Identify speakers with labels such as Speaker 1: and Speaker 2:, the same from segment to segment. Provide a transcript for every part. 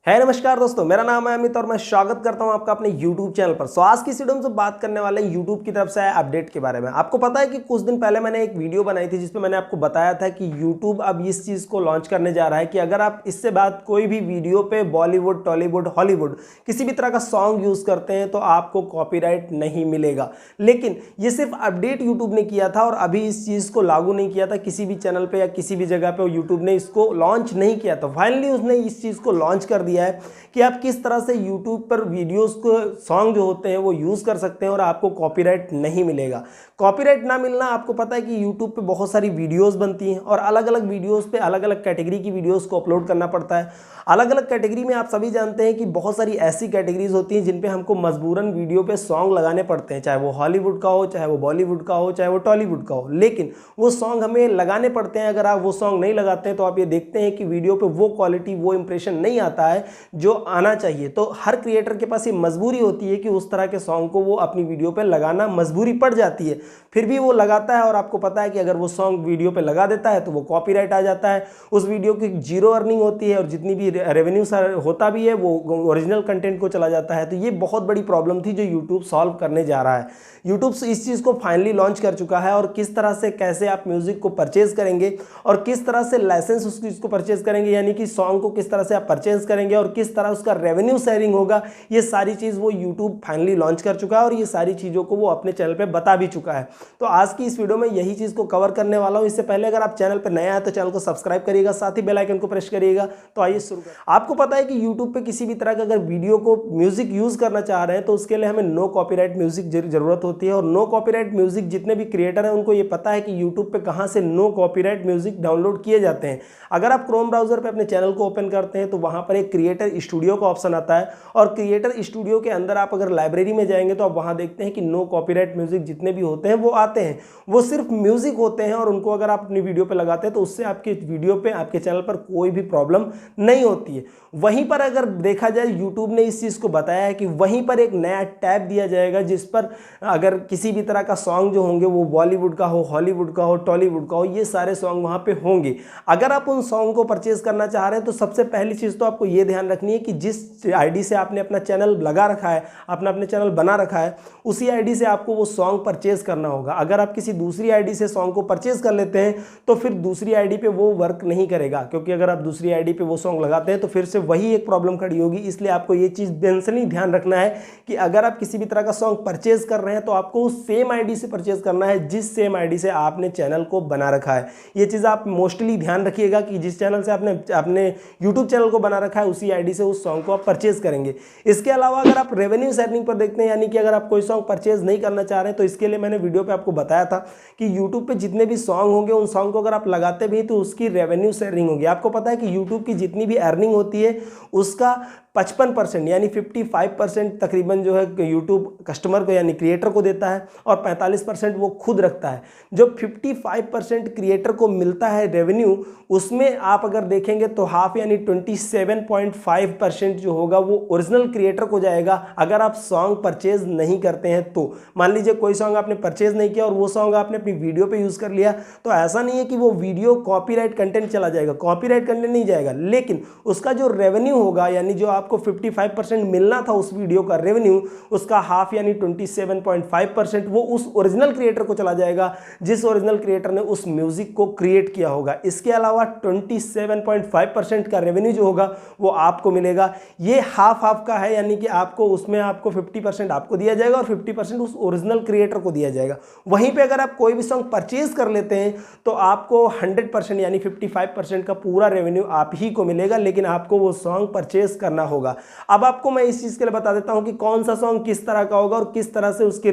Speaker 1: है नमस्कार दोस्तों, मेरा नाम है अमित और मैं स्वागत करता हूं आपका अपने YouTube चैनल पर। आज की वीडियो में जो बात करने वाले हैं YouTube की तरफ से आए अपडेट के बारे में। आपको पता है कि कुछ दिन पहले मैंने एक वीडियो बनाई थी जिसमें मैंने आपको बताया था कि YouTube अब इस चीज़ को लॉन्च करने जा रहा है कि अगर आप इससे बाद कोई भी वीडियो पे बॉलीवुड, टॉलीवुड, हॉलीवुड किसी भी तरह का सॉन्ग यूज़ करते हैं तो आपको कॉपीराइट नहीं मिलेगा। लेकिन ये सिर्फ अपडेट यूट्यूब ने किया था और अभी इस चीज़ को लागू नहीं किया था किसी भी चैनल पर या किसी भी जगह पर। यूट्यूब ने इसको लॉन्च नहीं किया था, फाइनली उसने इस चीज़ को लॉन्च कर दिया है कि आप किस तरह से YouTube पर वीडियोस को सॉन्ग जो होते हैं वो यूज़ कर सकते हैं और आपको कॉपीराइट नहीं मिलेगा। कॉपीराइट ना मिलना, आपको पता है कि YouTube पे बहुत सारी वीडियोस बनती हैं और अलग अलग वीडियोस पे अलग अलग कैटेगरी की वीडियोस को अपलोड करना पड़ता है। अलग अलग कैटेगरी में आप सभी जानते हैं कि बहुत सारी ऐसी कैटेगरीज होती हैं जिन पे हमको मजबूरन वीडियो पे सॉन्ग लगाने पड़ते हैं, चाहे वो हॉलीवुड का हो, चाहे वो बॉलीवुड का हो, चाहे वो टॉलीवुड का हो, लेकिन वो सॉन्ग हमें लगाने पड़ते हैं। अगर आप वो सॉन्ग नहीं लगाते हैं तो आप ये देखते हैं कि वीडियो पे वो क्वालिटी, वो इंप्रेशन नहीं आता है जो आना चाहिए। तो हर क्रिएटर के पास ये मजबूरी होती है कि उस तरह के सॉन्ग को वो अपनी वीडियो पे लगाना मजबूरी पड़ जाती है, फिर भी वो लगाता है। और आपको पता है कि अगर वो सॉन्ग वीडियो पे लगा देता है तो वो कॉपीराइट आ जाता है, उस वीडियो की जीरो अर्निंग होती है और जितनी भी रेवेन्यू होता भी है वो ओरिजिनल कंटेंट को चला जाता है। तो ये बहुत बड़ी प्रॉब्लम थी जो यूट्यूब सॉल्व करने जा रहा है। यूट्यूब इस चीज़ को फाइनली लॉन्च कर चुका है और किस तरह से, कैसे आप म्यूजिक को परचेज करेंगे और किस तरह से लाइसेंस उस चीज़ को परचेज करेंगे, यानी कि सॉन्ग को किस तरह से आप परचेज करेंगे और किस तरह उसका रेवेन्यू शेयरिंग होगा, ये सारी चीज़ वो यूट्यूब फाइनली लॉन्च कर चुका है और ये सारी चीज़ों को वो अपने चैनल पे बता भी चुका है। तो आज की इस वीडियो में यही चीज़ को कवर करने वाला हूँ। इससे पहले अगर आप चैनल पर नए आए तो चैनल को सब्सक्राइब करिएगा, साथ ही बेल आइकन को प्रेस करिएगा। तो आइए शुरू करें। आपको पता है कि यूट्यूब पे किसी भी तरह का अगर वीडियो को म्यूजिक यूज़ करना चाह रहे हैं तो उसके लिए हमें नो कॉपीराइट म्यूजिक जरूरत होती है। और नो कॉपीराइट म्यूजिक जितने भी क्रिएटर हैं उनको ये पता है कि यूट्यूब पे कहाँ से नो कॉपीराइट म्यूजिक डाउनलोड किए जाते हैं। अगर आप क्रोम ब्राउजर पे अपने चैनल को ओपन करते हैं तो वहाँ पर एक क्रिएटर स्टूडियो का ऑप्शन आता है और क्रिएटर स्टूडियो के अंदर आप अगर लाइब्रेरी में जाएंगे तो आप वहाँ देखते हैं कि नो कॉपीराइट म्यूजिक जितने भी होते हैं वो आते हैं। वो सिर्फ म्यूजिक होते हैं और उनको अगर आप अपनी वीडियो पे लगाते हैं तो उससे आपके वीडियो पे, आपके चैनल पर कोई भी प्रॉब्लम नहीं होती है। वहीं पर अगर देखा जाए, यूट्यूब ने इस चीज़ को बताया है कि वहीं पर एक नया टैब दिया जाएगा जिस पर अगर किसी भी तरह का सॉन्ग जो होंगे वो बॉलीवुड का हो, हॉलीवुड का हो, टॉलीवुड का हो, ये सारे सॉन्ग वहाँ पे होंगे। अगर आप उन सॉन्ग को परचेज करना चाह रहे हैं तो सबसे पहली चीज़ तो आपको ये ध्यान रखनी है कि जिस आईडी से आपने अपना चैनल लगा रखा है, अपने चैनल बना रखा है, उसी आईडी से आपको वो सॉन्ग परचेज करना होगा। अगर आप किसी दूसरी आईडी से सॉन्ग को परचेज कर लेते हैं तो फिर दूसरी आईडी पे वो वर्क नहीं करेगा, क्योंकि अगर आप दूसरी आईडी पे वो सॉन्ग लगाते हैं तो फिर से वही एक प्रॉब्लम खड़ी होगी। इसलिए आपको ये चीज़ मेंशनली ध्यान रखना है कि अगर आप किसी भी तरह का सॉन्ग परचेज कर रहे हैं तो आपको उस सेम आईडी से परचेज करना है जिस सेम आईडी से आपने चैनल को बना रखा है। ये चीज़ आप मोस्टली ध्यान रखिएगा कि जिस चैनल से आपने अपने यूट्यूब चैनल को बना रखा है उसी आईडी से उस सॉन्ग को आप परचेज करेंगे। इसके अलावा अगर आप रेवेन्यू शेयरिंग पर देखते हैं, यानी कि अगर आप कोई सॉन्ग परचेज नहीं करना चाह रहे हैं तो इसके लिए मैंने वीडियो पे आपको बताया था कि यूट्यूब पे जितने भी सॉन्ग होंगे उन सॉन्ग को अगर आप लगाते भी तो उसकी रेवेन्यू शेयरिंग होगी। आपको पता है कि यूट्यूब की जितनी भी अर्निंग होती है उसका 55% यानी 55% तकरीबन जो है यूट्यूब कस्टमर को यानी क्रिएटर को देता है और 45% वो खुद रखता है। जो 55% क्रिएटर को मिलता है रेवेन्यू, उसमें आप अगर देखेंगे तो हाफ यानी 27.5% जो होगा वो ओरिजिनल क्रिएटर को जाएगा अगर आप सॉन्ग परचेज नहीं करते हैं। तो मान लीजिए कोई सॉन्ग आपने परचेज नहीं किया और वो सॉन्ग आपने अपनी वीडियो पे यूज़ कर लिया, तो ऐसा नहीं है कि वो वीडियो कॉपीराइट कंटेंट चला जाएगा, कॉपीराइट कंटेंट नहीं जाएगा, लेकिन उसका जो रेवेन्यू होगा, यानी जो आपको 55% मिलना था उस वीडियो का रेवेन्यू, उसका हाफ यानी 27.5% वो उस ओरिजिनल क्रिएटर को चला जाएगा जिस ओरिजिनल क्रिएटर ने उस म्यूजिक को क्रिएट किया होगा। इसके अलावा 27.5% का रेवेन्यू जो होगा वो आपको मिलेगा। ये हाफ हाफ का है, यानी कि आपको उसमें आपको 50% आपको दिया जाएगा और 50% उस ओरिजिनल क्रिएटर को दिया जाएगा। वहीं पे अगर आप कोई भी सॉन्ग परचेज कर लेते हैं तो आपको 100% यानी 55% का पूरा रेवेन्यू आप ही को मिलेगा, लेकिन आपको वो सॉन्ग परचेज करना होगा। अब आपको मैं इस चीज़ के लिए बता देता हूं कि कौन सा सॉन्ग किस तरह का होगा और किस तरह से उसकी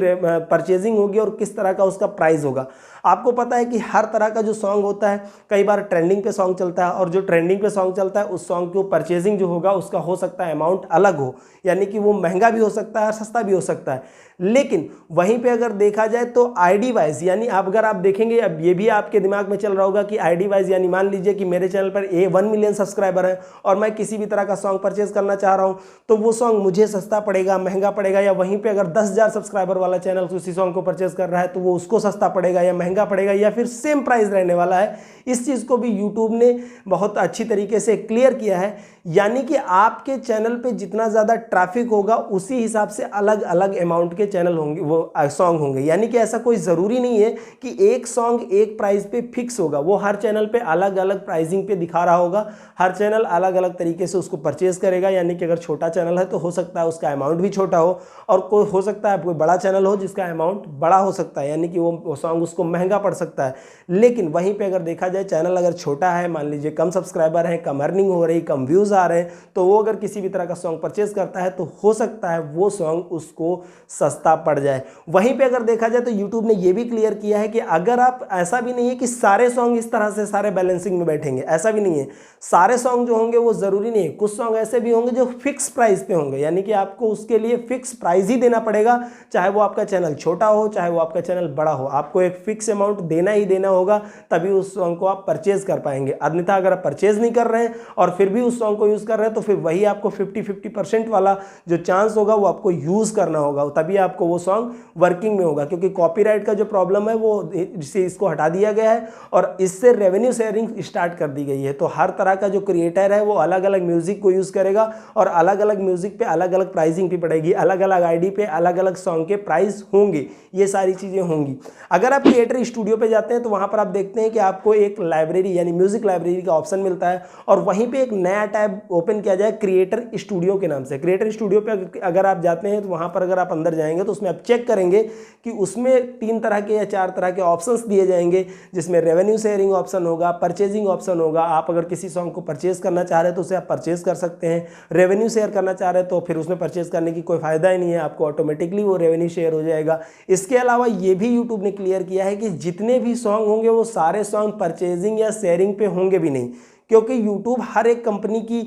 Speaker 1: परचेजिंग होगी और किस तरह का उसका प्राइस होगा। आपको पता है कि हर तरह का जो सॉन्ग होता है, कई बार ट्रेंडिंग पे सॉन्ग चलता है और जो ट्रेंडिंग पे सॉन्ग चलता है उस सॉन्ग की परचेजिंग जो होगा उसका हो सकता है अमाउंट अलग हो, यानी कि वो महंगा भी हो सकता है, सस्ता भी हो सकता है। लेकिन वहीं पे अगर देखा जाए तो आईडी वाइज, यानी अगर आप देखेंगे, अब ये भी आपके दिमाग में चल रहा होगा कि आईडी वाइज, यानी मान लीजिए कि मेरे चैनल पर 1 मिलियन सब्सक्राइबर है और मैं किसी भी तरह का सॉन्ग परचेज करना चाह रहा हूं, तो वो सॉन्ग मुझे सस्ता पड़ेगा, महंगा पड़ेगा, या वहीं पे अगर 10,000 सब्सक्राइबर वाला चैनल उसी सॉन्ग को परचेज कर रहा है तो वो उसको सस्ता पड़ेगा या महंगा पड़ेगा, या फिर सेम प्राइस रहने वाला है। इस चीज को भी यूट्यूब ने बहुत अच्छी तरीके से क्लियर किया है, यानी कि आपके चैनल पे जितना ज्यादा ट्रैफिक होगा उसी हिसाब से अलग अलग अमाउंट के चैनल होंगे, वो सॉन्ग होंगे। यानी कि ऐसा कोई जरूरी नहीं है कि एक सॉन्ग एक प्राइस पे फिक्स होगा, वो हर चैनल पे अलग अलग प्राइसिंग पे दिखा रहा होगा, हर चैनल अलग अलग तरीके से उसको परचेज करेगा। यानी कि अगर छोटा चैनल है तो हो सकता है उसका अमाउंट भी छोटा हो, और कोई हो सकता है कोई बड़ा चैनल हो जिसका अमाउंट बड़ा हो सकता है, यानी कि वो सॉन्ग उसको महंगा पड़ सकता है। लेकिन वहीं पे अगर देखा जाए, चैनल अगर छोटा है, मान लीजिए कम सब्सक्राइबर है, कम अर्निंग हो रही, कम व्यूज आ रहे हैं, तो वो अगर किसी भी तरह का सॉन्ग परचेज करता है तो हो सकता है वो सॉन्ग उसको सस्ता पड़ जाए। वहीं पे अगर देखा जाए तो यूट्यूब ने ये भी क्लियर किया है कि अगर आप, ऐसा भी नहीं है कि सारे सॉन्ग इस तरह से सारे बैलेंसिंग में बैठेंगे, ऐसा भी नहीं है। सारे सॉन्ग जो होंगे वो जरूरी नहीं है, कुछ सॉन्ग ऐसे भी होंगे जो फिक्स प्राइस पे होंगे, यानी कि आपको उसके लिए फिक्स प्राइस ही देना पड़ेगा, चाहे वो आपका चैनल छोटा हो चाहे वो आपका चैनल बड़ा हो, आपको एक फिक्स अमाउंट देना ही देना होगा, तभी उस सॉन्ग को आप परचेज कर पाएंगे। अन्यथा अगर आप परचेज नहीं कर रहे हैं और फिर भी उस सॉन्ग को यूज कर रहे हैं तो फिर वही आपको 50-50% वाला जो चांस होगा वो आपको यूज करना होगा, तभी आपको वो सॉन्ग वर्किंग में होगा। क्योंकि कॉपीराइट का जो प्रॉब्लम है वो इसको हटा दिया गया है और इससे रेवेन्यू शेयरिंग स्टार्ट कर दी गई है। तो हर तरह का जो क्रिएटर है वो अलग अलग म्यूजिक को यूज करेगा और अलग अलग म्यूजिक पे अलग अलग प्राइसिंग भी पड़ेगी, अलग अलग आईडी पे अलग अलग सॉन्ग के प्राइस होंगे, ये सारी चीजें होंगी। अगर आप क्रिएटर स्टूडियो पे जाते हैं तो वहां पर आप देखते हैं कि आपको एक लाइब्रेरी यानी म्यूजिक लाइब्रेरी का ऑप्शन मिलता है और वहीं पे एक नया टैब ओपन किया जाए क्रिएटर स्टूडियो के नाम से। क्रिएटर स्टूडियो पे अगर आप जाते हैं तो वहां पर अगर आप अंदर जाएंगे तो उसमें आप चेक करेंगे कि उसमें 3 तरह के या 4 तरह के ऑप्शंस दिए जाएंगे, जिसमें रेवेन्यू शेयरिंग ऑप्शन होगा, परचेजिंग ऑप्शन होगा। आप अगर किसी सॉन्ग को परचेज करना चाह रहे हैं तो उसे आप परचेज कर सकते हैं, रेवेन्यू शेयर करना चाह रहे हैं तो फिर उसमें परचेज करने की कोई फायदा ही नहीं है, आपको ऑटोमेटिकली वो रेवेन्यू शेयर हो जाएगा। इसके अलावा ये भी यूट्यूब ने क्लियर किया है कि जितने भी सॉन्ग होंगे वो सारे सॉन्ग परचेजिंग या शेयरिंग पे होंगे भी नहीं, क्योंकि यूट्यूब हर एक कंपनी की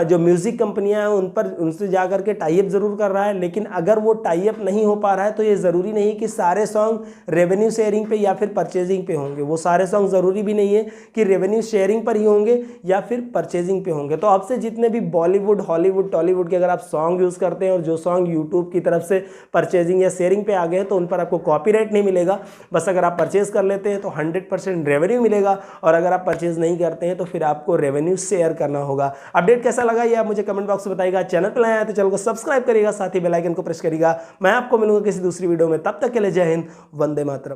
Speaker 1: जो म्यूजिक कंपनियां हैं उन पर उनसे जाकर के टाई अप जरूर कर रहा है, लेकिन अगर वो टाई अप नहीं हो पा रहा है तो ये जरूरी नहीं कि सारे सॉन्ग रेवेन्यू शेयरिंग पे या फिर परचेजिंग पे होंगे। वो सारे सॉन्ग जरूरी भी नहीं है कि रेवेन्यू शेयरिंग पर ही होंगे या फिर परचेजिंग पे होंगे। तो अब से जितने भी बॉलीवुड, हॉलीवुड, टॉलीवुड के अगर आप सॉन्ग यूज करते हैं और जो सॉन्ग यूट्यूब की तरफ से परचेजिंग या शेयरिंग पे आ गए हैं तो उन पर आपको कॉपीराइट नहीं मिलेगा। बस अगर आप परचेज कर लेते हैं तो 100% रेवेन्यू मिलेगा और अगर आप परचेज नहीं करते हैं तो फिर आपको रेवेन्यू शेयर करना होगा। अपडेट कैसा लगा ये आप मुझे कमेंट बॉक्स में बताइएगा। चैनल पर नया है तो चैनल को सब्सक्राइब करिएगा, साथ ही बेल आइकन को प्रेस करिएगा। मैं आपको मिलूंगा किसी दूसरी वीडियो में, तब तक के लिए जय हिंद, वंदे मातरम।